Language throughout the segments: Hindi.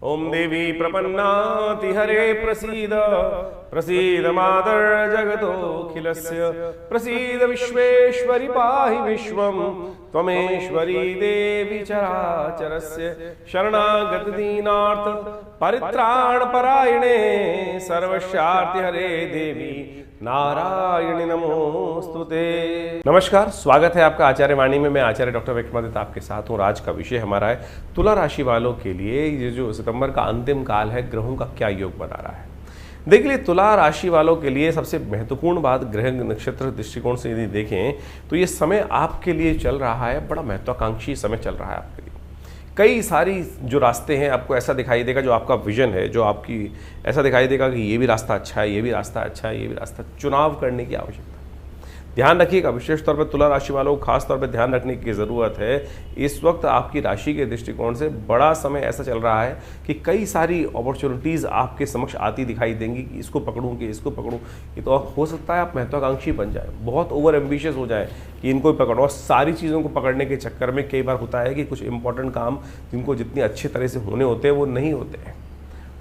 ओम देवी प्रपन्नाति हरे प्रसीद प्रसीद मातर जगतोऽखिलस्य प्रसीद विश्वेश्वरि पाहि विश्वं त्वमेश्वरी देवी चराचरस्य शरणागत दीनार्थ परित्राण परायणे सर्वस्यार्ति हरे देवी नारायणी नमोस्तुते। नमस्कार, स्वागत है आपका आचार्य वाणी में। मैं आचार्य डॉक्टर विक्रमादित्य आपके साथ हूँ। आज का विषय हमारा है तुला राशि वालों के लिए ये जो सितंबर का अंतिम काल है, ग्रहों का क्या योग बना रहा है। देखिए, तुला राशि वालों के लिए सबसे महत्वपूर्ण बात ग्रह नक्षत्र दृष्टिकोण से यदि देखें तो ये समय आपके लिए चल रहा है, बड़ा महत्वाकांक्षी समय चल रहा है आपके लिए। कई सारी जो रास्ते हैं आपको ऐसा दिखाई देगा, जो आपका विजन है, जो आपकी ऐसा दिखाई देगा कि ये भी रास्ता अच्छा है, ये भी रास्ता अच्छा है, ये भी रास्ता। चुनाव करने की आवश्यकता, ध्यान रखिएगा। विशेष तौर पर तुला राशि वालों को खास तौर पर ध्यान रखने की ज़रूरत है। इस वक्त आपकी राशि के दृष्टिकोण से बड़ा समय ऐसा चल रहा है कि कई सारी अपॉर्चुनिटीज़ आपके समक्ष आती दिखाई देंगी कि इसको पकड़ूं कि इसको पकड़ूं। ये तो हो सकता है आप महत्वाकांक्षी बन जाए, बहुत ओवर एम्बिशियस हो जाए कि इनको पकड़ो। सारी चीज़ों को पकड़ने के चक्कर में कई बार होता है कि कुछ इंपॉर्टेंट काम जिनको जितनी अच्छे तरह से होने होते हैं वो नहीं होते हैं।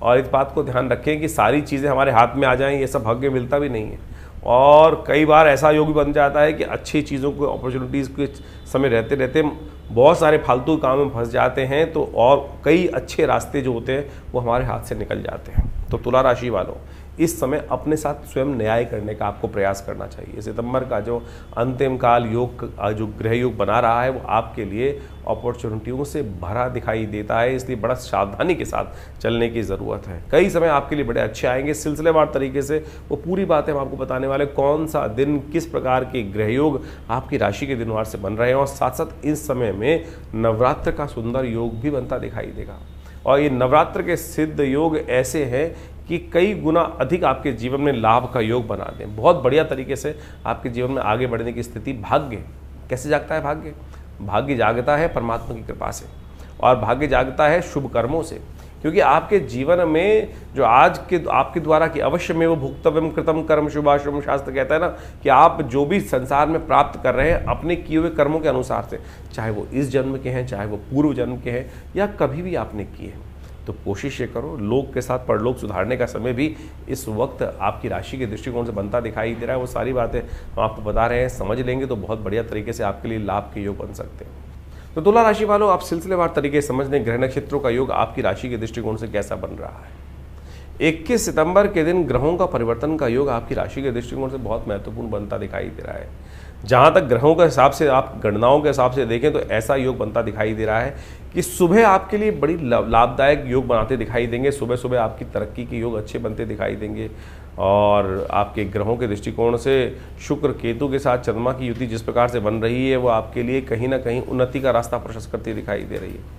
और इस बात को ध्यान रखें कि सारी चीज़ें हमारे हाथ में आ जाएं, ये सब भाग्य मिलता भी नहीं है। और कई बार ऐसा योग भी बन जाता है कि अच्छी चीज़ों को, अपॉर्चुनिटीज़ के समय रहते रहते बहुत सारे फालतू काम में फंस जाते हैं, तो और कई अच्छे रास्ते जो होते हैं वो हमारे हाथ से निकल जाते हैं। तो तुला राशि वालों, इस समय अपने साथ स्वयं न्याय करने का आपको प्रयास करना चाहिए। सितंबर का जो अंतिम काल योग, जो ग्रह योग बना रहा है, वो आपके लिए अपॉर्चुनिटियों से भरा दिखाई देता है, इसलिए बड़ा सावधानी के साथ चलने की ज़रूरत है। कई समय आपके लिए बड़े अच्छे आएंगे सिलसिलेवार तरीके से। वो पूरी बातें हम आपको बताने वाले, कौन सा दिन किस प्रकार के ग्रह योग आपकी राशि के दिनवार से बन रहे हैं। और साथ साथ इस समय में नवरात्र का सुंदर योग भी बनता दिखाई देगा। और ये नवरात्र के सिद्ध योग ऐसे हैं कि कई गुना अधिक आपके जीवन में लाभ का योग बना दें। बहुत बढ़िया तरीके से आपके जीवन में आगे बढ़ने की स्थिति। भाग्य कैसे जागता है? भाग्य जागता है परमात्मा की कृपा से, और भाग्य जागता है शुभ कर्मों से। क्योंकि आपके जीवन में जो आज के आपके द्वारा कि अवश्य में वो भुक्तव्यम कृतम कर्म शुभाशुभ, शास्त्र कहता है ना कि आप जो भी संसार में प्राप्त कर रहे हैं अपने किए हुए कर्मों के अनुसार से, चाहे वो इस जन्म के हैं, चाहे वो पूर्व जन्म के हैं, या कभी भी आपने किए हैं, तो कोशिश ये करो। लोक के साथ परलोक सुधारने का समय भी इस वक्त आपकी राशि के दृष्टिकोण से बनता दिखाई दे रहा है। वो सारी बातें हम आपको बता रहे हैं, समझ लेंगे तो बहुत बढ़िया तरीके से आपके लिए लाभ के योग बन सकते हैं। तो तुला राशि वालों, आप सिलसिलेवार तरीके से समझ लें ग्रह नक्षत्रों का योग आपकी राशि के दृष्टिकोण से कैसा बन रहा है। 21 सितंबर के दिन ग्रहों का परिवर्तन का योग आपकी राशि के दृष्टिकोण से बहुत महत्वपूर्ण बनता दिखाई दे रहा है। जहाँ तक ग्रहों के हिसाब से, आप गणनाओं के हिसाब से देखें तो ऐसा योग बनता दिखाई दे रहा है कि सुबह आपके लिए बड़ी लाभदायक योग बनाते दिखाई देंगे। सुबह सुबह आपकी तरक्की के योग अच्छे बनते दिखाई देंगे। और आपके ग्रहों के दृष्टिकोण से शुक्र केतु के साथ चंद्रमा की युति जिस प्रकार से बन रही है, वो आपके लिए कहीं ना कहीं उन्नति का रास्ता प्रशस्त करती दिखाई दे रही है।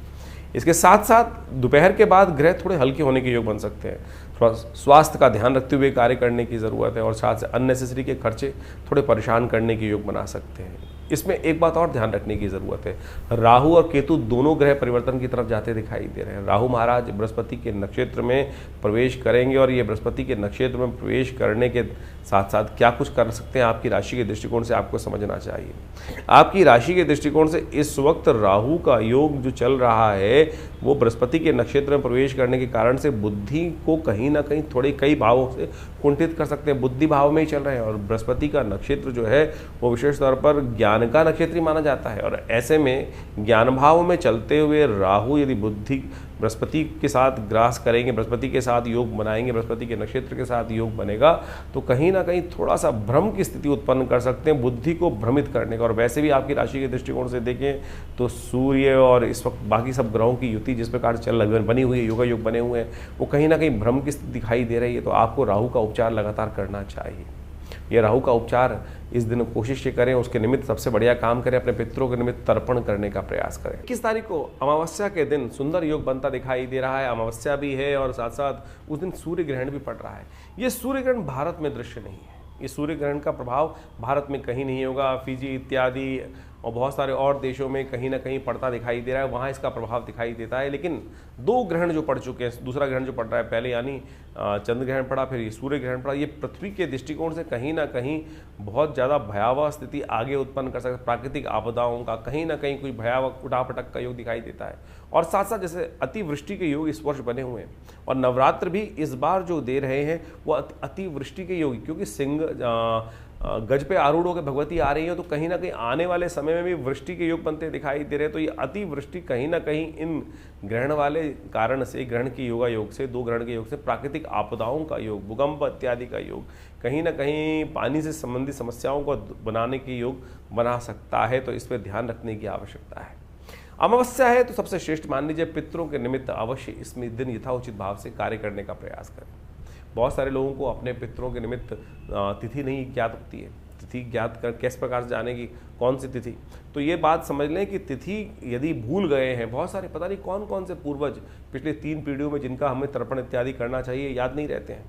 इसके साथ साथ दोपहर के बाद ग्रह थोड़े हल्के होने के योग बन सकते हैं। थोड़ा स्वास्थ्य का ध्यान रखते हुए कार्य करने की ज़रूरत है। और साथ से अननेसेसरी के खर्चे थोड़े परेशान करने के योग बना सकते हैं। इसमें एक बात और ध्यान रखने की ज़रूरत है, राहु और केतु दोनों ग्रह परिवर्तन की तरफ जाते दिखाई दे रहे हैं। राहु महाराज बृहस्पति के नक्षत्र में प्रवेश करेंगे, और ये बृहस्पति के नक्षत्र में प्रवेश करने के साथ साथ क्या कुछ कर सकते हैं आपकी राशि के दृष्टिकोण से आपको समझना चाहिए। आपकी राशि के दृष्टिकोण से इस वक्त राहु का योग जो चल रहा है, वो बृहस्पति के नक्षत्र में प्रवेश करने के कारण से बुद्धि को कहीं ना कहीं थोड़े कई भावों से कुंठित कर सकते हैं। बुद्धि भाव में ही चल रहे हैं, और बृहस्पति का नक्षत्र जो है वो विशेष तौर पर ज्ञान का नक्षत्र माना जाता है। और ऐसे में ज्ञान भाव में चलते हुए राहु यदि बुद्धि बृहस्पति के साथ ग्रास करेंगे, बृहस्पति के साथ योग बनाएंगे, बृहस्पति के नक्षत्र के साथ योग बनेगा, तो कहीं ना कहीं थोड़ा सा भ्रम की स्थिति उत्पन्न कर सकते हैं, बुद्धि को भ्रमित करने का। और वैसे भी आपकी राशि के दृष्टिकोण से देखें तो सूर्य और इस वक्त बाकी सब ग्रहों की युति जिस प्रकार से बनी हुई है, योगा योग बने हुए हैं, वो कहीं ना कहीं भ्रम की स्थिति दिखाई दे रही है। तो आपको राहु का उपचार लगातार करना चाहिए। ये राहु का उपचार इस दिन कोशिश ये करें, उसके निमित्त सबसे बढ़िया काम करें, अपने पितरों के निमित्त तर्पण करने का प्रयास करें। 21 तारीख को अमावस्या के दिन सुंदर योग बनता दिखाई दे रहा है। अमावस्या भी है और साथ साथ उस दिन सूर्य ग्रहण भी पड़ रहा है। ये सूर्य ग्रहण भारत में दृश्य नहीं है। इस सूर्य ग्रहण का प्रभाव भारत में कहीं नहीं होगा। फिजी इत्यादि और बहुत सारे और देशों में कहीं ना कहीं पड़ता दिखाई दे रहा है, वहाँ इसका प्रभाव दिखाई देता है। लेकिन 2 ग्रहण जो पड़ चुके हैं, दूसरा ग्रहण जो पड़ रहा है, पहले यानी चंद्र ग्रहण पड़ा, फिर सूर्य ग्रहण पड़ा, ये पृथ्वी के दृष्टिकोण से कहीं ना कहीं बहुत ज़्यादा भयावह स्थिति आगे उत्पन्न कर सकता है। प्राकृतिक आपदाओं का कहीं ना कहीं कोई भयावह उठापटक का योग दिखाई देता है। और साथ साथ जैसे अतिवृष्टि के योग इस वर्ष बने हुए हैं, और नवरात्र भी इस बार जो दे रहे हैं वो अतिवृष्टि के योग, क्योंकि सिंह गज पे आरूढ़ होकर भगवती आ रही है, तो कहीं ना कहीं आने वाले समय में भी वृष्टि के योग बनते दिखाई दे रहे हैं। तो ये अतिवृष्टि कहीं ना कहीं इन ग्रहण वाले कारण से, ग्रहण की योगा योग से, 2 ग्रहण के योग से प्राकृतिक आपदाओं का योग, भूकंप इत्यादि का योग, कहीं ना कहीं पानी से संबंधित समस्याओं को बनाने की योग बना सकता है। तो इस पर ध्यान रखने की आवश्यकता है। अमावस्या है तो सबसे श्रेष्ठ मान लीजिए पितरों के निमित्त अवश्य इसमें दिन यथाउचित भाव से कार्य करने का प्रयास करें। बहुत सारे लोगों को अपने पितरों के निमित्त तिथि नहीं ज्ञात होती है। तिथि ज्ञात कर किस प्रकार से जानेगी, कौन सी तिथि? तो ये बात समझ लें कि तिथि यदि भूल गए हैं, बहुत सारे पता नहीं कौन कौन से पूर्वज पिछले 3 पीढ़ियों में जिनका हमें तर्पण इत्यादि करना चाहिए याद नहीं रहते हैं,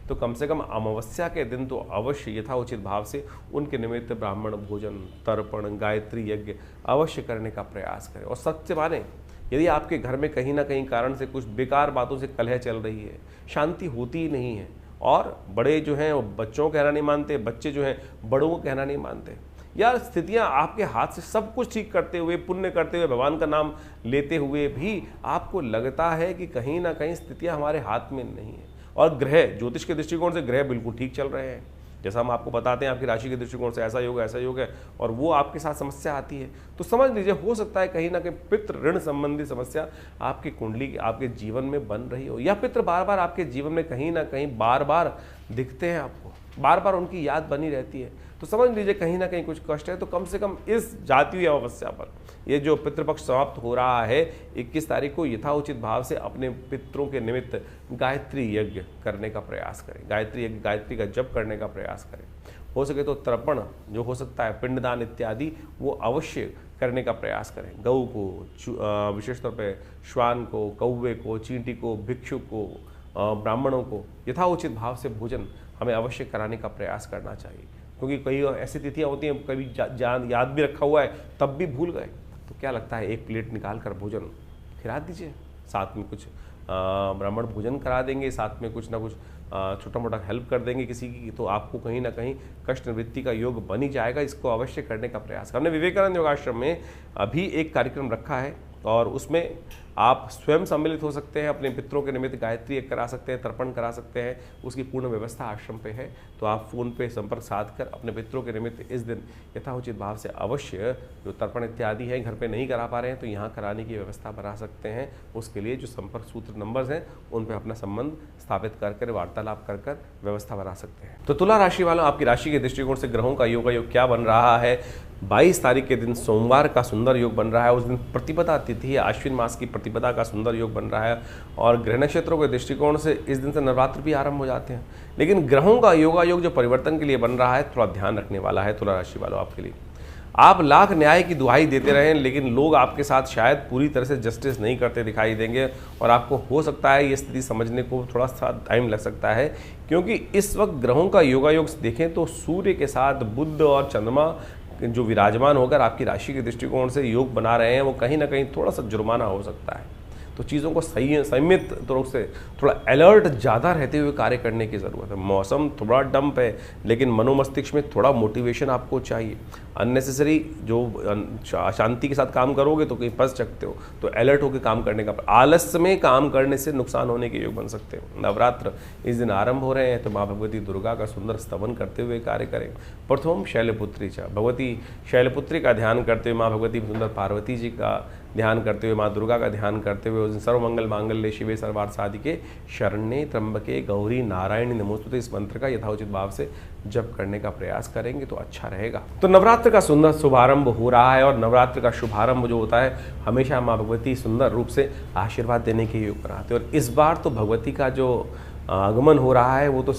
तो कम से कम अमावस्या के दिन तो अवश्य यथाउचित भाव से उनके निमित्त ब्राह्मण भोजन, तर्पण, गायत्री यज्ञ अवश्य करने का प्रयास करें। और सत्य माने, यदि आपके घर में कहीं ना कहीं कारण से कुछ बेकार बातों से कलह चल रही है, शांति होती ही नहीं है, और बड़े जो हैं वो बच्चों का कहना नहीं मानते, बच्चे जो हैं बड़ों को कहना नहीं मानते, यार स्थितियां आपके हाथ से सब कुछ ठीक करते हुए, पुण्य करते हुए, भगवान का नाम लेते हुए भी आपको लगता है कि कहीं ना कहीं स्थितियां हमारे हाथ में नहीं है। और ग्रह, ज्योतिष के दृष्टिकोण से ग्रह बिल्कुल ठीक चल रहे हैं, जैसा हम आपको बताते हैं आपकी राशि के दृष्टिकोण से ऐसा योग है, और वो आपके साथ समस्या आती है, तो समझ लीजिए हो सकता है कहीं ना कहीं पितृ ऋण संबंधी समस्या आपकी कुंडली, आपके जीवन में बन रही हो, या पितृ बार बार आपके जीवन में कहीं ना कहीं बार बार दिखते हैं, आपको बार बार उनकी याद बनी रहती है। तो समझ लीजिए कहीं ना कहीं कुछ कष्ट है। तो कम से कम इस जातीय अमावस्या पर, ये जो पितृपक्ष समाप्त हो रहा है 21 तारीख को, यथाउचित भाव से अपने पितरों के निमित्त गायत्री यज्ञ करने का प्रयास करें। गायत्री यज्ञ, गायत्री का जप करने का प्रयास करें। हो सके तो तर्पण जो हो सकता है, पिंडदान इत्यादि, वो अवश्य करने का प्रयास करें। गऊ को, विशेष तौर पर श्वान को, कौवे को, चींटी को, भिक्षु को, ब्राह्मणों को यथाउचित भाव से भोजन हमें अवश्य कराने का प्रयास करना चाहिए। क्योंकि कई ऐसी तिथियां होती हैं, कभी जान याद भी रखा हुआ है तब भी भूल गए, तो क्या लगता है 1 प्लेट निकाल कर भोजन खिला दीजिए, साथ में कुछ ब्राह्मण भोजन करा देंगे, साथ में कुछ ना कुछ छोटा मोटा हेल्प कर देंगे किसी की, तो आपको कहीं ना कहीं कष्ट निवृत्ति का योग बन ही जाएगा। इसको अवश्य करने का प्रयास। हमने विवेकानंद योगाश्रम में अभी एक कार्यक्रम रखा है, और उसमें आप स्वयं सम्मिलित हो सकते हैं, अपने पितरों के निमित्त गायत्री यज्ञ करा सकते हैं, तर्पण करा सकते हैं, उसकी पूर्ण व्यवस्था आश्रम पे है। तो आप फ़ोन पे संपर्क साध कर अपने पितरों के निमित्त इस दिन यथाउचित भाव से अवश्य जो तर्पण इत्यादि है, घर पे नहीं करा पा रहे हैं तो यहाँ कराने की व्यवस्था बना सकते हैं। उसके लिए जो संपर्क सूत्र नंबर्स हैं उन पर अपना संबंध स्थापित कर वार्तालाप कर व्यवस्था बना सकते हैं। तो तुला राशि वालों, आपकी राशि के दृष्टिकोण से ग्रहों का योग क्या बन रहा है? 22 तारीख के दिन सोमवार का सुंदर योग बन रहा है। उस दिन प्रतिपदा तिथि है, आश्विन मास की प्रतिपदा का सुंदर योग बन रहा है, और ग्रह नक्षत्रों के दृष्टिकोण से इस दिन से नवरात्र भी आरंभ हो जाते हैं। लेकिन ग्रहों का योग जो परिवर्तन के लिए बन रहा है, थोड़ा ध्यान रखने वाला है तुला राशि वालों आपके लिए। आप लाख न्याय की दुहाई देते रहें, लेकिन लोग आपके साथ शायद पूरी तरह से जस्टिस नहीं करते दिखाई देंगे, और आपको हो सकता है ये स्थिति समझने को थोड़ा सा टाइम लग सकता है। क्योंकि इस वक्त ग्रहों का योग देखें तो सूर्य के साथ बुध और चंद्रमा जो विराजमान होकर आपकी राशि के दृष्टिकोण से योग बना रहे हैं, वो कहीं ना कहीं थोड़ा सा जुर्माना हो सकता है। तो चीज़ों को सही संयमित रूप से थोड़ा अलर्ट ज़्यादा रहते हुए कार्य करने की ज़रूरत है। मौसम थोड़ा डंप है, लेकिन मनोमस्तिष्क में थोड़ा मोटिवेशन आपको चाहिए। अननेसेसरी जो शांति के साथ काम करोगे तो कहीं फंस सकते हो, तो अलर्ट होकर काम करने का, आलस्य में काम करने से नुकसान होने के योग बन सकते हो। नवरात्र इस दिन आरंभ हो रहे हैं, तो माँ भगवती दुर्गा का सुंदर स्तवन करते हुए कार्य करें। प्रथम शैलपुत्री च, भगवती शैलपुत्री का ध्यान करते हुए, माँ भगवती सुंदर पार्वती जी का ध्यान करते हुए, माँ दुर्गा का ध्यान करते हुए, उस दिन सर्वमंगल मांगल्ये शिवे सर्वार्थ साधिके शरण्ये त्र्यंबके गौरी नारायणी नमोस्तुते इस मंत्र का यथाउचित भाव से जप करने का प्रयास करेंगे तो अच्छा रहेगा। तो नवरात्र का सुंदर शुभारंभ हो रहा है, और नवरात्र का शुभारंभ जो होता है हमेशा माँ भगवती सुंदर रूप से आशीर्वाद देने के योग बनाते हैं। और इस बार तो भगवती का जो आगमन हो रहा है वो तो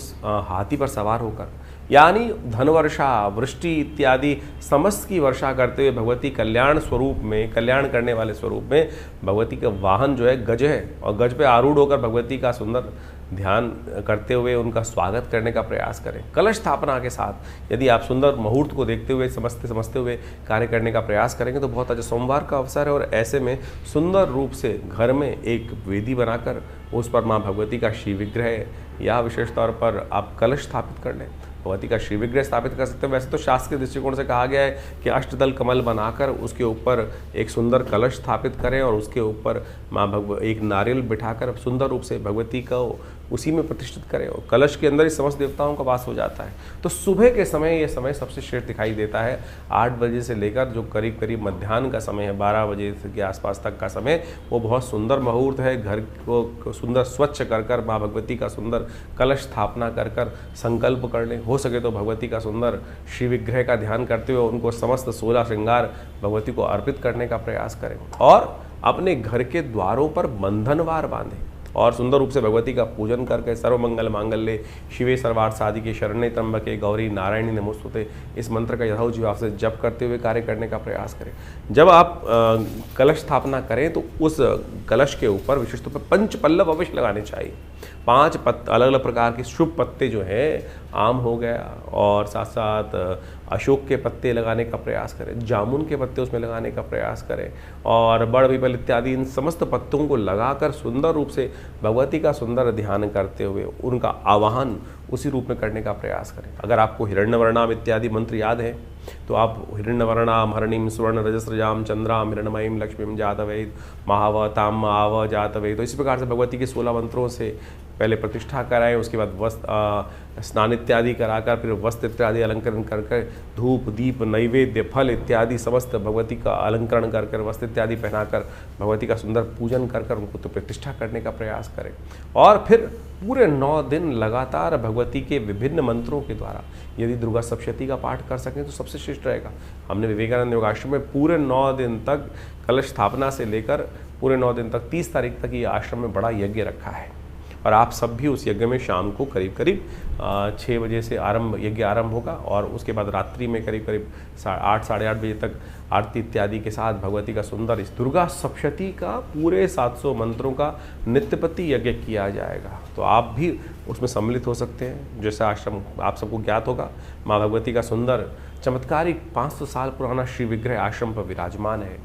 हाथी पर सवार होकर, यानी धन वर्षा, वृष्टि इत्यादि समस्त की वर्षा करते हुए भगवती कल्याण स्वरूप में, कल्याण करने वाले स्वरूप में भगवती का वाहन जो है गज है, और गज पे आरूढ़ होकर भगवती का सुंदर ध्यान करते हुए उनका स्वागत करने का प्रयास करें। कलश स्थापना के साथ यदि आप सुंदर मुहूर्त को देखते हुए समझते हुए कार्य करने का प्रयास करेंगे तो बहुत अच्छा सोमवार का अवसर है, और ऐसे में सुंदर रूप से घर में एक वेदी बनाकर उस पर माँ भगवती का श्री विग्रह या विशेष तौर पर आप कलश स्थापित कर लें। भगवती का श्री विग्रह स्थापित कर सकते हैं। वैसे तो शास्त्र के दृष्टिकोण से कहा गया है कि अष्टदल कमल बनाकर उसके ऊपर एक सुंदर कलश स्थापित करें और उसके ऊपर एक नारियल बिठाकर सुंदर रूप से भगवती को उसी में प्रतिष्ठित करें, और कलश के अंदर ही समस्त देवताओं का वास हो जाता है। तो सुबह के समय ये समय सबसे श्रेष्ठ दिखाई देता है। 8 बजे से लेकर जो करीब करीब मध्याह्न का समय है, 12 बजे के आसपास तक का समय, वो बहुत सुंदर मुहूर्त है। घर को सुंदर स्वच्छ कर माँ भगवती का सुंदर कलश स्थापना कर संकल्प कर लें। हो सके तो भगवती का सुंदर श्री विग्रह का ध्यान करते हुए उनको समस्त 16 श्रृंगार भगवती को अर्पित करने का प्रयास करें, और अपने घर के द्वारों पर बंधनवार बांधें और सुंदर रूप से भगवती का पूजन करके सर्वमंगल मांगल्ये शिवे सर्वार्थ साधिके शरण्ये त्र्यंबके गौरी नारायणी नमोस्तुते इस मंत्र का यथोचित भाव से जप करते हुए कार्य करने का प्रयास करें। जब आप कलश स्थापना करें तो उस कलश के ऊपर विशेष तौर पर 5 पल्लव अवश्य लगाने चाहिए। 5 अलग अलग प्रकार के शुभ पत्ते जो हैं, आम हो गया और साथ साथ अशोक के पत्ते लगाने का प्रयास करें, जामुन के पत्ते उसमें लगाने का प्रयास करें, और बड़ पीपल इत्यादि इन समस्त पत्तों को लगाकर सुंदर रूप से भगवती का सुंदर ध्यान करते हुए उनका आवाहन उसी रूप में करने का प्रयास करें। अगर आपको हिरण्यवर्णाम इत्यादि मंत्र याद है तो आप हिरण्यवर्णाम हरणीम स्वर्ण रजस्रजाम चंद्राम हिरण्मयीम लक्ष्मीम जातवेद महावताम आव जातवेद, तो इसी प्रकार से भगवती के 16 मंत्रों से पहले प्रतिष्ठा कराएं, उसके बाद वस्त्र स्नान इत्यादि कराकर फिर वस्त्र इत्यादि अलंकरण कर धूप दीप नैवेद्य फल इत्यादि समस्त भगवती का अलंकरण कर वस्त्र इत्यादि पहनाकर भगवती का सुंदर पूजन कर उनको तो प्रतिष्ठा करने का प्रयास करें। और फिर पूरे 9 दिन लगातार भगवती के विभिन्न मंत्रों के द्वारा यदि दुर्गा सप्तशती का पाठ कर सकें तो सबसे श्रेष्ठ रहेगा। हमने विवेकानंद योगाश्रम में पूरे 9 दिन तक कलश स्थापना से लेकर पूरे 9 दिन तक 30 तारीख तक ये आश्रम में बड़ा यज्ञ रखा है, और आप सब भी उस यज्ञ में शाम को करीब करीब 6 बजे से यज्ञ आरंभ होगा, और उसके बाद रात्रि में करीब करीब 8 साढ़े 8 बजे तक आरती इत्यादि के साथ भगवती का सुंदर इस दुर्गा सप्तशती का पूरे 700 मंत्रों का नित्यपति यज्ञ किया जाएगा। तो आप भी उसमें सम्मिलित हो सकते हैं। जैसा आश्रम आप सबको ज्ञात होगा, माँ भगवती का सुंदर चमत्कारिक 500 साल पुराना श्री विग्रह आश्रम पर विराजमान है,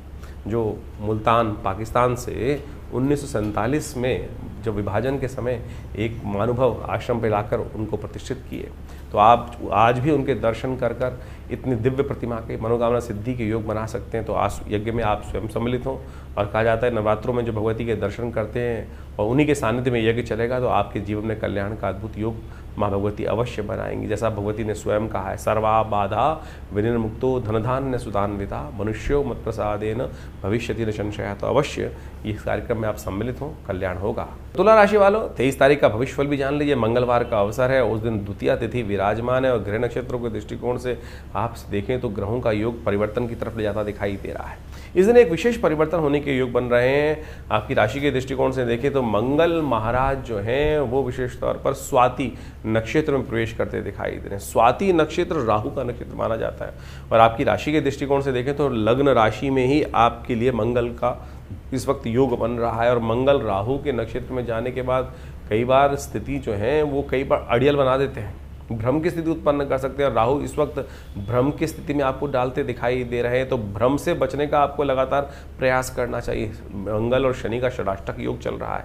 जो मुल्तान पाकिस्तान से 1947 में जब विभाजन के समय एक महानुभव आश्रम पे लाकर उनको प्रतिष्ठित किए। तो आप आज भी उनके दर्शन कर इतनी दिव्य प्रतिमा के मनोकामना सिद्धि के योग बना सकते हैं। तो आज यज्ञ में आप स्वयं सम्मिलित हों, और कहा जाता है नवरात्रों में जो भगवती के दर्शन करते हैं और उन्हीं के सानिध्य में यज्ञ चलेगा तो आपके जीवन में कल्याण का अद्भुत योग माँ भगवती अवश्य बनाएंगी। जैसा भगवती ने स्वयं कहा है, सर्वा बाधा विनिर्मुक्तो धनधान्य सुधान्विता मनुष्यो मत प्रसादेन भविष्यति न संशय। तो अवश्य इस कार्यक्रम में आप सम्मिलित हों, कल्याण होगा। तुला राशि वालों, 23 तारीख का भविष्यफल भी जान लीजिए। मंगलवार का अवसर है, उस दिन द्वितीया तिथि विराजमान है, और ग्रह नक्षत्रों के दृष्टिकोण से आप देखें तो ग्रहों का योग परिवर्तन की तरफ ले जाता दिखाई दे रहा है। इस दिन एक विशेष परिवर्तन होने के योग बन रहे हैं। आपकी राशि के दृष्टिकोण से देखें तो मंगल महाराज जो हैं वो विशेष तौर पर स्वाति नक्षत्र में प्रवेश करते दिखाई दे रहे हैं। स्वाति नक्षत्र राहु का नक्षत्र माना जाता है, और आपकी राशि के दृष्टिकोण से देखें तो लग्न राशि में ही आपके लिए मंगल का इस वक्त योग बन रहा है, और मंगल राहु के नक्षत्र में जाने के बाद कई बार स्थिति जो है वो कई बार अड़ियल बना देते हैं, भ्रम की स्थिति उत्पन्न कर सकते हैं। और राहु इस वक्त भ्रम की स्थिति में आपको डालते दिखाई दे रहे हैं, तो भ्रम से बचने का आपको लगातार प्रयास करना चाहिए। मंगल और शनि का षडाष्टक योग चल रहा है,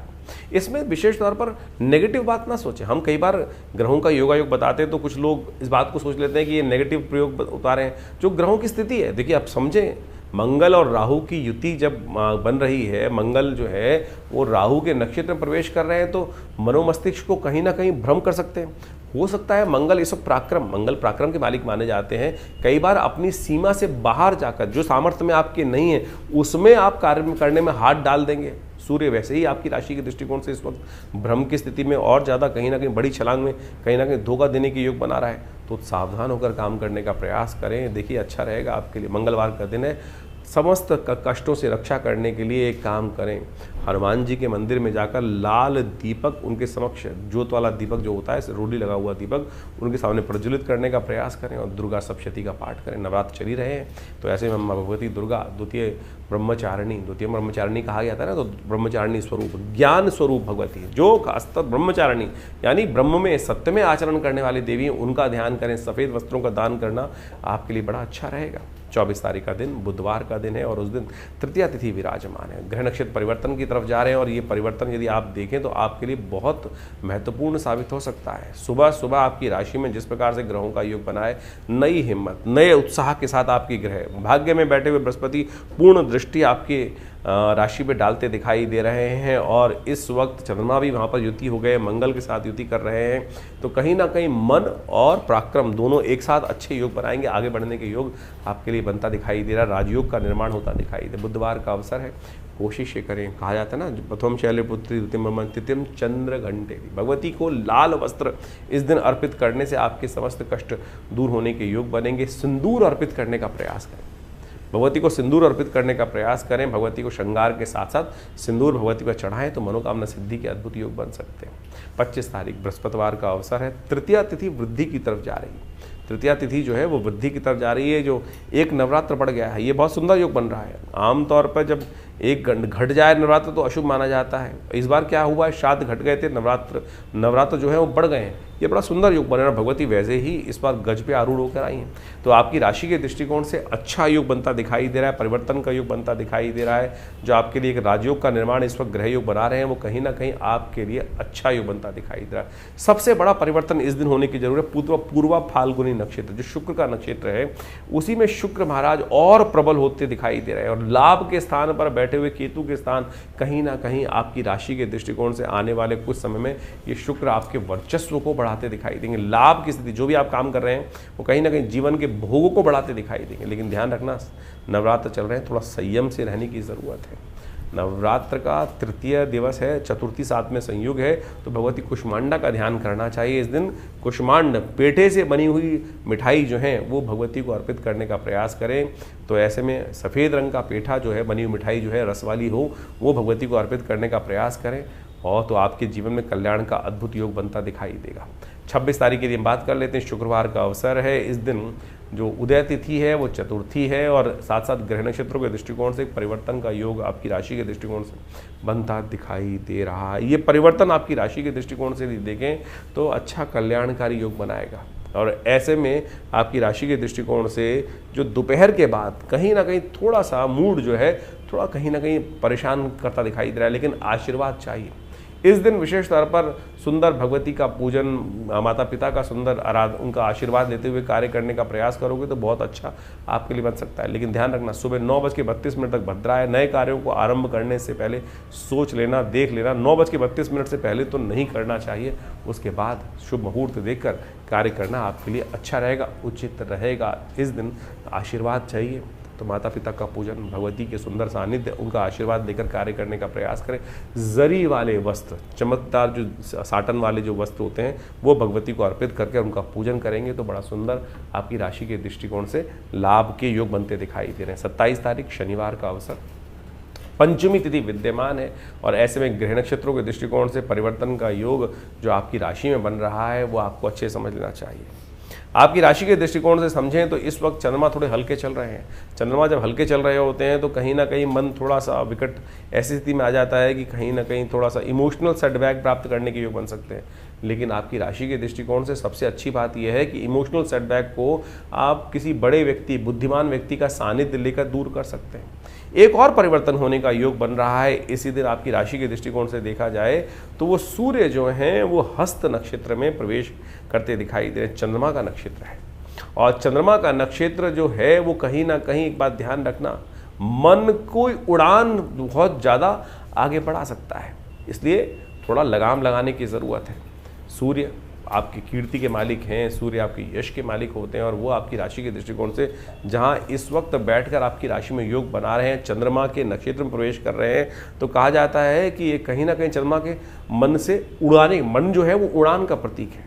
इसमें विशेष तौर पर नेगेटिव बात ना सोचें। हम कई बार ग्रहों का योगायोग बताते हैं तो कुछ लोग इस बात को सोच लेते हैं कि ये नेगेटिव प्रयोग उतारे हैं। जो ग्रहों की स्थिति है, देखिए आप समझें, मंगल और राहु की युति जब बन रही है, मंगल जो है वो राहु के नक्षत्र में प्रवेश कर रहे हैं, तो मनोमस्तिष्क को कहीं ना कहीं भ्रम कर सकते हैं। हो सकता है मंगल इस वक्त मंगल पराक्रम के मालिक माने जाते हैं। कई बार अपनी सीमा से बाहर जाकर जो सामर्थ्य में आपके नहीं है उसमें आप कार्य करने में हाथ डाल देंगे। सूर्य वैसे ही आपकी राशि के दृष्टिकोण से इस वक्त भ्रम की स्थिति में और ज़्यादा कहीं ना कहीं बड़ी छलांग में कहीं ना कहीं धोखा देने के योग बना रहा है, तो सावधान होकर काम करने का प्रयास करें। देखिए अच्छा रहेगा आपके लिए। मंगलवार का दिन है, समस्त कष्टों से रक्षा करने के लिए एक काम करें, हनुमान जी के मंदिर में जाकर लाल दीपक उनके समक्ष, ज्योत वाला दीपक जो होता है, रोली लगा हुआ दीपक, उनके सामने प्रज्वलित करने का प्रयास करें और दुर्गा सप्तशती का पाठ करें। नवरात्र चल ही रहे हैं, तो ऐसे में माँ भगवती दुर्गा द्वितीय ब्रह्मचारिणी कहा गया था ना, तो ब्रह्मचारिणी स्वरूप, ज्ञान स्वरूप भगवती, जो खासतर ब्रह्मचारिणी यानी ब्रह्म में सत्य में आचरण करने वाली देवी, उनका ध्यान करें। सफ़ेद वस्त्रों का दान करना आपके लिए बड़ा अच्छा रहेगा। 24 तारीख का दिन बुधवार का दिन है और उस दिन तृतीया तिथि विराजमान है। ग्रह नक्षत्र परिवर्तन की तरफ जा रहे हैं और ये परिवर्तन यदि आप देखें तो आपके लिए बहुत महत्वपूर्ण साबित हो सकता है। सुबह सुबह आपकी राशि में जिस प्रकार से ग्रहों का योग बना है, नई हिम्मत, नए उत्साह के साथ आपकी ग्रह भाग्य में बैठे हुए बृहस्पति पूर्ण दृष्टि आपके राशि पे डालते दिखाई दे रहे हैं और इस वक्त चंद्रमा भी वहाँ पर युति हो गए, मंगल के साथ युति कर रहे हैं। तो कहीं ना कहीं मन और पराक्रम दोनों एक साथ अच्छे योग बनाएंगे, आगे बढ़ने के योग आपके लिए बनता दिखाई दे रहा है, राजयोग का निर्माण होता दिखाई दे। बुधवार का अवसर है, कोशिश करें। कहा जाता है ना, प्रथम शैलपुत्री द्वितीयम तृतीयम चंद्र घंटे, भगवती को लाल वस्त्र इस दिन अर्पित करने से आपके समस्त कष्ट दूर होने के योग बनेंगे। सिंदूर अर्पित करने का प्रयास करें, भगवती को सिंदूर अर्पित करने का प्रयास करें। भगवती को श्रृंगार के साथ साथ सिंदूर भगवती पर चढ़ाएं तो मनोकामना सिद्धि के अद्भुत योग बन सकते हैं। 25 तारीख बृहस्पतिवार का अवसर है, तृतीया तिथि वृद्धि की तरफ जा रही है। तृतीया तिथि जो है वो वृद्धि की तरफ जा रही है, जो एक नवरात्र बढ़ गया है, ये बहुत सुंदर योग बन रहा है। आमतौर पर जब एक घट जाए नवरात्र तो अशुभ माना जाता है। इस बार क्या हुआ है, श्राद्ध घट गए थे, नवरात्र जो है वो बढ़ गए हैं। ये बड़ा सुंदर योग बने, भगवती वैसे ही इस बार गज पे आरूढ़ होकर आई हैं, तो आपकी राशि के दृष्टिकोण से अच्छा योग बनता दिखाई दे रहा है, परिवर्तन का योग बनता दिखाई दे रहा है। जो आपके लिए एक राजयोग का निर्माण इस वक्त ग्रह योग बना रहे हैं, वो कहीं ना कहीं आपके लिए अच्छा योग बनता दिखाई दे रहा है। सबसे बड़ा परिवर्तन इस दिन होने की जरूरत है। पूर्वा फाल्गुनी नक्षत्र जो शुक्र का नक्षत्र है, उसी में शुक्र महाराज और प्रबल होते दिखाई दे रहे हैं और लाभ के स्थान पर बैठे हुए केतु के स्थान कहीं ना कहीं आपकी राशि के दृष्टिकोण से आने वाले कुछ समय में ये शुक्र आपके वर्चस्व को बढ़ाते दिखाई देंगे। लाभ की स्थिति, जो भी आप काम कर रहे हैं वो कहीं ना कहीं जीवन के भोगों को बढ़ाते दिखाई देंगे। लेकिन ध्यान रखना, नवरात्र चल रहे हैं, थोड़ा संयम से रहने की ज़रूरत है। नवरात्र का तृतीय दिवस है, चतुर्थी साथ में संयोग है, तो भगवती कुष्मांडा का ध्यान करना चाहिए। इस दिन कुष्मांड, पेठे से बनी हुई मिठाई जो है वो भगवती को अर्पित करने का प्रयास करें। तो ऐसे में सफ़ेद रंग का पेठा जो है, बनी हुई मिठाई जो है रस वाली हो, वो भगवती को अर्पित करने का प्रयास करें और तो आपके जीवन में कल्याण का अद्भुत योग बनता दिखाई देगा। 26 तारीख के लिए बात कर लेते हैं। शुक्रवार का अवसर है। इस दिन जो उदय तिथि है वो चतुर्थी है और साथ साथ ग्रह नक्षत्रों के दृष्टिकोण से परिवर्तन का योग आपकी राशि के दृष्टिकोण से बनता दिखाई दे रहा है। ये परिवर्तन आपकी राशि के दृष्टिकोण से यदि देखें तो अच्छा कल्याणकारी योग बनाएगा और ऐसे में आपकी राशि के दृष्टिकोण से जो दोपहर के बाद कहीं ना कहीं थोड़ा सा मूड जो है थोड़ा कहीं ना कहीं परेशान करता दिखाई दे रहा है, लेकिन आशीर्वाद चाहिए। इस दिन विशेष तौर पर सुंदर भगवती का पूजन, माता पिता का सुंदर उनका आशीर्वाद लेते हुए कार्य करने का प्रयास करोगे तो बहुत अच्छा आपके लिए बन सकता है। लेकिन ध्यान रखना, सुबह 9:32 तक भद्रा है। नए कार्यों को आरंभ करने से पहले सोच लेना, देख लेना। 9:32 से पहले तो नहीं करना चाहिए, उसके बाद शुभ मुहूर्त देखकर कार्य करना आपके लिए अच्छा रहेगा, उचित रहेगा। इस दिन आशीर्वाद चाहिए तो माता पिता का पूजन, भगवती के सुंदर सानिध्य, उनका आशीर्वाद लेकर कार्य करने का प्रयास करें। जरी वाले वस्त्र, चमकदार जो साटन वाले जो वस्त्र होते हैं वो भगवती को अर्पित करके उनका पूजन करेंगे तो बड़ा सुंदर आपकी राशि के दृष्टिकोण से लाभ के योग बनते दिखाई दे रहे हैं। 27 तारीख शनिवार का अवसर, पंचमी तिथि विद्यमान है और ऐसे में ग्रह नक्षत्रों के दृष्टिकोण से परिवर्तन का योग जो आपकी राशि में बन रहा है वो आपको अच्छे समझ लेना चाहिए। आपकी राशि के दृष्टिकोण से समझें तो इस वक्त चंद्रमा थोड़े हल्के चल रहे हैं। चंद्रमा जब हल्के चल रहे होते हैं तो कहीं ना कहीं मन थोड़ा सा विकट ऐसी स्थिति में आ जाता है कि कहीं ना कहीं थोड़ा सा इमोशनल सेटबैक प्राप्त करने के योग बन सकते हैं। लेकिन आपकी राशि के दृष्टिकोण से सबसे अच्छी बात यह है कि इमोशनल सेटबैक को आप किसी बड़े व्यक्ति, बुद्धिमान व्यक्ति का सानिध्य लेकर दूर कर सकते हैं। एक और परिवर्तन होने का योग बन रहा है इसी दिन आपकी राशि के दृष्टिकोण से देखा जाए तो वो सूर्य जो हैं वो हस्त नक्षत्र में प्रवेश करते दिखाई दे रहे हैं। चंद्रमा का नक्षत्र है और चंद्रमा का नक्षत्र जो है वो कहीं ना कहीं, एक बात ध्यान रखना, मन को उड़ान बहुत ज़्यादा आगे बढ़ा सकता है, इसलिए थोड़ा लगाम लगाने की ज़रूरत है। सूर्य आपकी कीर्ति के मालिक हैं, सूर्य आपके यश के मालिक होते हैं और वो आपकी राशि के दृष्टिकोण से जहाँ इस वक्त बैठकर आपकी राशि में योग बना रहे हैं, चंद्रमा के नक्षत्र में प्रवेश कर रहे हैं, तो कहा जाता है कि ये कहीं ना कहीं चंद्रमा के मन से उड़ाने, मन जो है वो उड़ान का प्रतीक है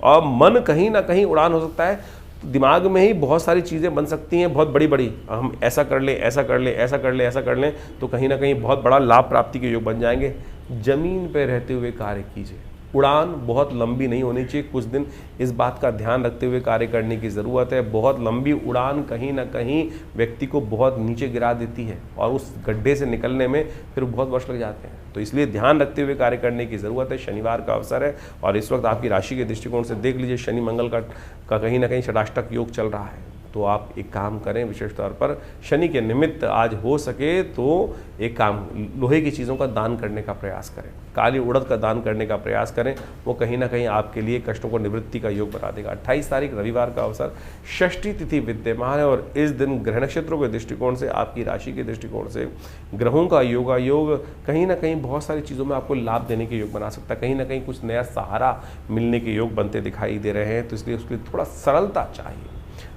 और मन कहीं ना कहीं उड़ान हो सकता है दिमाग में ही बहुत सारी चीज़ें बन सकती हैं, बहुत बड़ी बड़ी, हम ऐसा कर लें, ऐसा कर लें, ऐसा कर लें, ऐसा कर लें, तो कहीं ना कहीं बहुत बड़ा लाभ प्राप्ति के योग बन जाएंगे। जमीन पर रहते हुए कार्य कीजिए, उड़ान बहुत लंबी नहीं होनी चाहिए, कुछ दिन इस बात का ध्यान रखते हुए कार्य करने की ज़रूरत है। बहुत लंबी उड़ान कहीं ना कहीं व्यक्ति को बहुत नीचे गिरा देती है और उस गड्ढे से निकलने में फिर बहुत वर्ष लग जाते हैं, तो इसलिए ध्यान रखते हुए कार्य करने की ज़रूरत है। शनिवार का अवसर है और इस वक्त आपकी राशि के दृष्टिकोण से देख लीजिए, शनि मंगल का कहीं ना कहीं षडाष्टक योग चल रहा है। तो आप एक काम करें, विशेष तौर पर शनि के निमित्त आज हो सके तो एक काम, लोहे की चीज़ों का दान करने का प्रयास करें, काली उड़द का दान करने का प्रयास करें, वो कहीं ना कहीं आपके लिए कष्टों को निवृत्ति का योग बना देगा। 28 तारीख रविवार का अवसर, षष्ठी तिथि विद्यमान है और इस दिन ग्रह नक्षत्रों के दृष्टिकोण से, आपकी राशि के दृष्टिकोण से ग्रहों का योग कहीं ना कहीं बहुत सारी चीज़ों में आपको लाभ देने के योग बना सकता है, कहीं ना कहीं कुछ नया सहारा मिलने के योग बनते दिखाई दे रहे हैं। तो इसलिए उसके लिए थोड़ा सरलता चाहिए।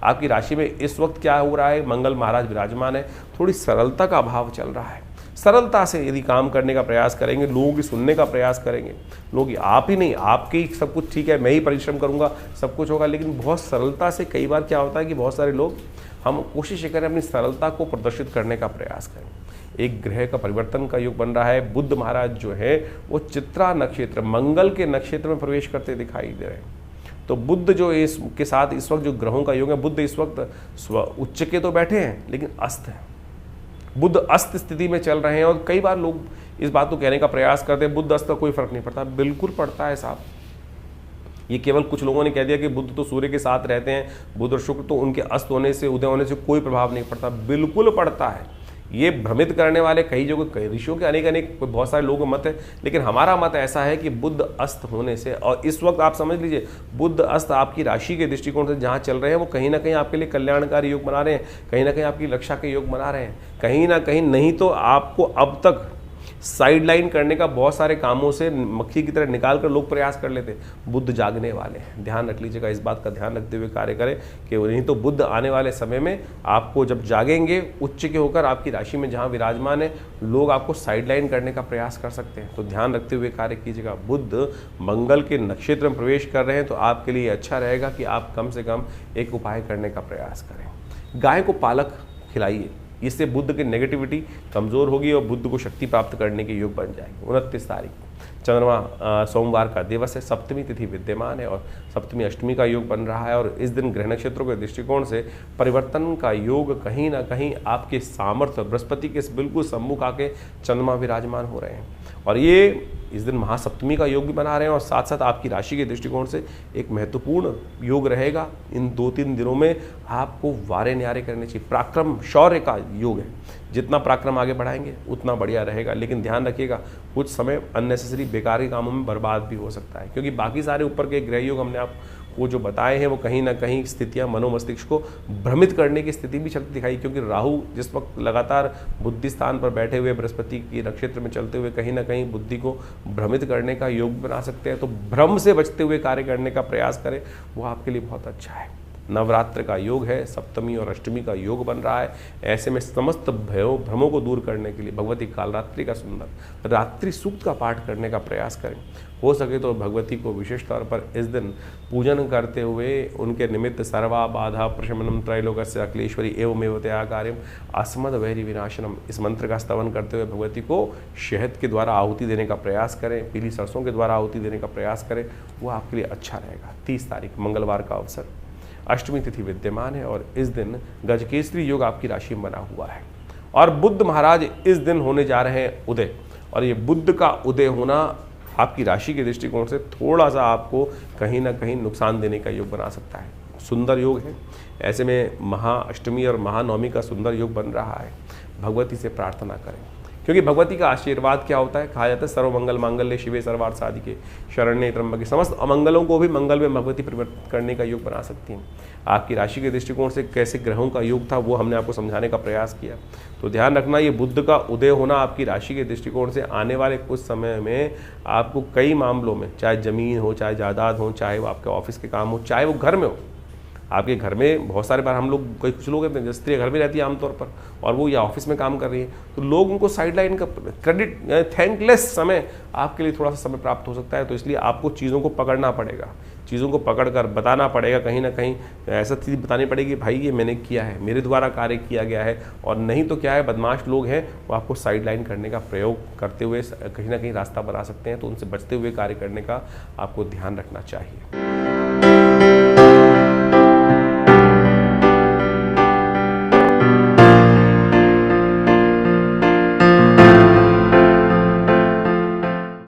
आपकी राशि में इस वक्त क्या हो रहा है, मंगल महाराज विराजमान है, थोड़ी सरलता का अभाव चल रहा है। सरलता से यदि काम करने का प्रयास करेंगे, लोगों की सुनने का प्रयास करेंगे, लोग आप ही नहीं, आपके सब कुछ ठीक है, मैं ही परिश्रम करूंगा, सब कुछ होगा, लेकिन बहुत सरलता से कई बार क्या होता है कि बहुत सारे लोग, हम कोशिश करें अपनी सरलता को प्रदर्शित करने का प्रयास करें। एक ग्रह का परिवर्तन का योग बन रहा है, बुध महाराज जो है वो चित्रा नक्षत्र, मंगल के नक्षत्र में प्रवेश करते दिखाई दे रहे हैं। तो बुध जो इसके साथ इस वक्त जो ग्रहों का योग है, बुध इस वक्त उच्च के तो बैठे हैं लेकिन अस्त है, बुध अस्त स्थिति में चल रहे हैं। और कई बार लोग इस बात को कहने का प्रयास करते हैं बुध अस्त का कोई फर्क नहीं पड़ता, बिल्कुल पड़ता है साहब। ये केवल कुछ लोगों ने कह दिया कि बुध तो सूर्य के साथ रहते हैं, बुध और शुक्र तो उनके अस्त होने से, उदय होने से कोई प्रभाव नहीं पड़ता, बिल्कुल पड़ता है। ये भ्रमित करने वाले कई जगह, कई ऋषियों के अनेक बहुत सारे लोगों का मत है, लेकिन हमारा मत ऐसा है कि बुध अस्त होने से, और इस वक्त आप समझ लीजिए बुध अस्त आपकी राशि के दृष्टिकोण से जहाँ चल रहे हैं वो कहीं ना कहीं आपके लिए कल्याणकारी योग बना रहे हैं, कहीं ना कहीं आपकी रक्षा के योग बना रहे हैं, कहीं ना कहीं नहीं तो आपको अब तक साइडलाइन करने का बहुत सारे कामों से मक्खी की तरह निकाल कर लोग प्रयास कर लेते। बुध जागने वाले हैं, ध्यान रख लीजिएगा, इस बात का ध्यान रखते हुए कार्य करें कि नहीं तो बुध आने वाले समय में आपको जब जागेंगे उच्च के होकर आपकी राशि में जहां विराजमान है, लोग आपको साइडलाइन करने का प्रयास कर सकते हैं। तो ध्यान रखते हुए कार्य कीजिएगा। बुध मंगल के नक्षत्र में प्रवेश कर रहे हैं तो आपके लिए अच्छा रहेगा कि आप कम से कम एक उपाय करने का प्रयास करें, गाय को पालक खिलाइए, इससे बुध की नेगेटिविटी कमज़ोर होगी और बुध को शक्ति प्राप्त करने के योग बन जाएंगे। 29 तारीख चंद्रमा सोमवार का दिवस है, सप्तमी तिथि विद्यमान है और सप्तमी अष्टमी का योग बन रहा है और इस दिन ग्रह नक्षत्रों के दृष्टिकोण से परिवर्तन का योग कहीं ना कहीं आपके सामर्थ्य, बृहस्पति के बिल्कुल सम्मुख आके चंद्रमा विराजमान हो रहे हैं और ये इस दिन महासप्तमी का योग भी बना रहे हैं और साथ साथ आपकी राशि के दृष्टिकोण से एक महत्वपूर्ण योग रहेगा। इन 2-3 दिनों में आपको वारे न्यारे करने चाहिए, पराक्रम शौर्य का योग है, जितना पराक्रम आगे बढ़ाएंगे उतना बढ़िया रहेगा। लेकिन ध्यान रखिएगा कुछ समय अननेसेसरी बेकार के कामों में बर्बाद भी हो सकता है, क्योंकि बाकी सारे ऊपर के ग्रह योग हमने आपको जो बताए हैं वो कहीं ना कहीं स्थितियां मनोमस्तिष्क को भ्रमित करने की स्थिति भी शक्ति दिखाई, क्योंकि राहु जिस वक्त लगातार बुद्धि स्थान पर बैठे हुए बृहस्पति की नक्षत्र में चलते हुए कहीं ना कहीं बुद्धि को भ्रमित करने का योग बना सकते हैं। तो भ्रम से बचते हुए कार्य करने का प्रयास करें, वो आपके लिए बहुत अच्छा है। नवरात्र का योग है, सप्तमी और अष्टमी का योग बन रहा है, ऐसे में समस्त भ्रमों को दूर करने के लिए भगवती कालरात्रि का सुंदर रात्रि सूक्त का पाठ करने का प्रयास करें। हो सके तो भगवती को विशेष तौर पर इस दिन पूजन करते हुए उनके निमित्त सर्वा बाधा प्रशमनम त्रैलोक्यस्य अखिलेश्वरी एवमेव तया कार्यम अस्मद वैरी विनाशनम, इस मंत्र का स्तवन करते हुए भगवती को शहद के द्वारा आहुति देने का प्रयास करें, पीली सरसों के द्वारा आहुति देने का प्रयास करें, वो आपके लिए अच्छा रहेगा। 30 तारीख मंगलवार का अवसर, अष्टमी तिथि विद्यमान है और इस दिन गजकेसरी योग आपकी राशि में बना हुआ है और बुध महाराज इस दिन होने जा रहे हैं उदय, और ये बुध का उदय होना आपकी राशि के दृष्टिकोण से थोड़ा सा आपको कहीं ना कहीं नुकसान देने का योग बना सकता है। सुंदर योग है, ऐसे में महाअष्टमी और महानवमी का सुंदर योग बन रहा है। भगवती से प्रार्थना करें, क्योंकि भगवती का आशीर्वाद क्या होता है, कहा जाता है सर्वमंगल मांगल्ये शिवे सर्वार्थ साधिके शरण्ये त्र्यंबके, समस्त अमंगलों को भी मंगल में भगवती परिवर्तित करने का योग बना सकती हैं। आपकी राशि के दृष्टिकोण से कैसे ग्रहों का योग था वो हमने आपको समझाने का प्रयास किया। तो ध्यान रखना, ये बुध का उदय होना आपकी राशि के दृष्टिकोण से आने वाले कुछ समय में आपको कई मामलों में, चाहे जमीन हो, चाहे जायदाद हो, चाहे वो आपके ऑफिस के काम हो, चाहे वो घर में हो, आपके घर में बहुत सारे बार हम लोग कुछ लोग हैं, जैसे स्त्री घर में रहती है आमतौर पर और वो या ऑफिस में काम कर रही है, तो लोग उनको साइडलाइन का क्रेडिट, थैंकलेस समय आपके लिए थोड़ा सा समय प्राप्त हो सकता है। तो इसलिए आपको चीज़ों को पकड़ना पड़ेगा, चीज़ों को पकड़कर बताना पड़ेगा, कहीं ना कहीं ऐसा चीज़ बतानी पड़ेगी, भाई ये मैंने किया है, मेरे द्वारा कार्य किया गया है। और नहीं तो क्या है, बदमाश लोग हैं वो आपको साइडलाइन करने का प्रयोग करते हुए कहीं ना कहीं रास्ता बना सकते हैं, तो उनसे बचते हुए कार्य करने का आपको ध्यान रखना चाहिए।